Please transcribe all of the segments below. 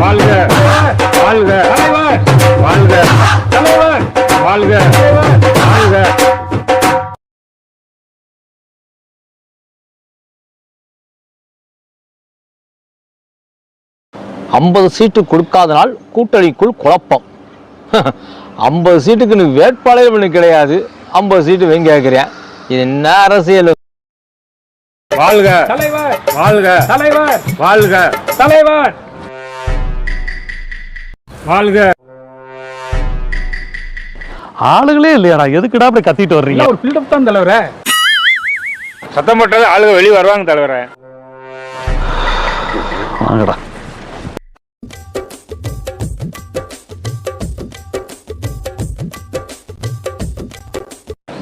வாழ்க வாழ்க வாழ்க வாழ்க வாழ்க. 50 சீட்டு கொடுக்காதனால் கூட்டணிக்குள் குழப்பம். 50 சீட்டுக்கு நீ வேட்பாளர் பண்ணி கிடையாது, 50 சீட்டு வேங்க கேட்கிறேன். இது என்ன அரசியல்? வாழ்க தலைவர் வாழ்க தலைவர் வாழ்க தலைவர் வாழ்க. ஆளுகளே இல்லையாடா, எதுக்குடா அப்படி கத்திட்டு வர்றீங்க? ஒரு பில்டப் தான் தலைவரே. சத்தம் போட்டது ஆளுங்க வெளியே வருவாங்க தலைவரே. வாங்கடா.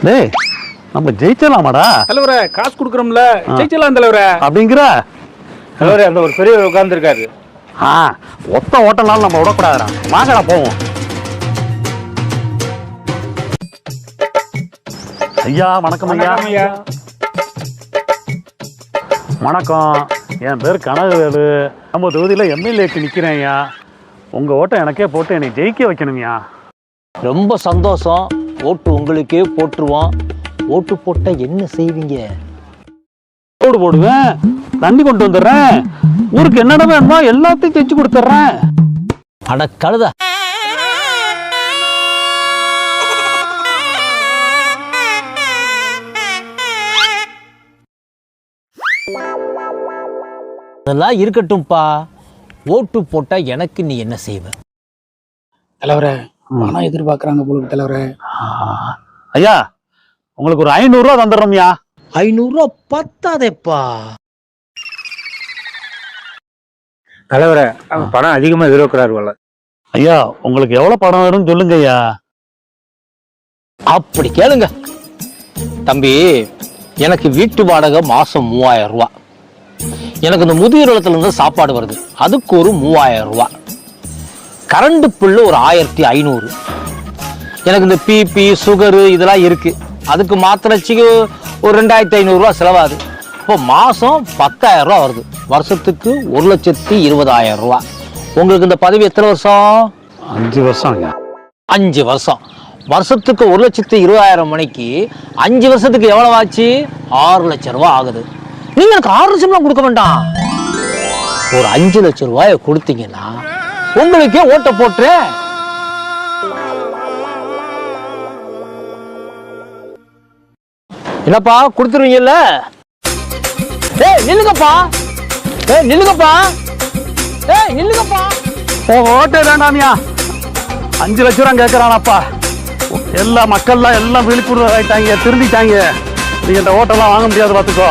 டேய், நம்ம ஜெயிச்சலாமாடா? தலைவரே காசு கொடுக்குறோம்ல, ஜெயிச்சலாம் தலைவரே. அப்படிங்கிற தலைவரே அந்த ஒரு பெரியவர் உட்கார்ந்து இருக்காரு. ஒத்த ஓட்டனாலும் நம்ம விடக்கூடாதுடா. வாங்கடா போவோம். ஐயா வணக்கம். ஐயா வணக்கம். என் பேர் கனகவேலு. நம்ம தொகுதியில் எம்எல்ஏக்கு நிற்கிறேன் ஐயா. உங்கள் ஓட்டை எனக்கே போட்டு என்னை ஜெயிக்க வைக்கணும்யா. ரொம்ப சந்தோஷம். ஓட்டு உங்களுக்கே போட்டுருவோம். ஓட்டு போட்ட என்ன செய்வீங்க? ரோடு போடுவேன், தண்ணி கொண்டு வந்துடுறேன், ஊருக்கு என்னென்ன வேணுமோ எல்லாத்தையும் செஞ்சு கொடுத்துட்றேன். அட கழுத, அதெல்லாம் இருக்கட்டும்பா. ஓட்டு போட்டா எனக்கு நீ என்ன செய்வ? தலைவரே பணம் எதிர்பார்க்கறாங்க போல தலைவரே. ஐயா உங்களுக்கு ஒரு 500 ரூபா தந்துடுறோம்யா. 500 ரூபா பத்தாதேப்பா. தலைவரே பணம் அதிகமா எதிர்பார்க்கிறாரு போல. ஐயா உங்களுக்கு எவ்வளவு பணம் வேணும்னு சொல்லுங்க ஐயா. அப்படி கேளுங்க தம்பி. எனக்கு வீட்டு வாடகை மாசம் 3000 ரூபா. எனக்கு இந்த முதியோர் இல்லத்துல இருந்து சாப்பாடு வருது, அதுக்கு ஒரு 3000 ரூபா. கரண்ட் பில்லு ஒரு 1500. எனக்கு இந்த பிபி சுகரு இதெல்லாம் இருக்கு, அதுக்கு மாத்திரைச்சிக்கு ஒரு 2500 ரூபா செலவாகுது. இப்போ மாசம் 10000 ரூபா வருது. வருஷத்துக்கு 1,20,000 ரூபா. உங்களுக்கு இந்த பதவி எத்தனை வருஷம்? 5 வருஷம் ஐயா. 5 வருஷம். வருஷத்துக்கு 1,20,000 மணிக்கு 5 வருஷத்துக்கு எவ்வளவு ஆச்சு? 6 லட்சம் ரூபா ஆகுது. நீங்க எனக்கு 6 லட்சம்லாம் கொடுக்க வேண்டாம், ஒரு 5 லட்சம் ரூபாய கொடுத்தீங்கன்னா உங்களுக்கே ஓட்ட போட்டுறேன். என்னப்பா கொடுத்துருவீங்கல்ல? நில்லுங்கப்பா, நில்லுங்கப்பா, நில்லுங்கப்பா. ஓட்டே வேண்டாமியா. 5 லட்சம் ரூபா கேட்கறானப்பா. எல்லா மக்கள்லாம் எல்லாம் விழிப்புணர்வு ஆயிட்டாங்க, திருந்திட்டாங்க. நீங்க இந்த ஓட்டெல்லாம் வாங்க முடியாது பார்த்துக்கோ.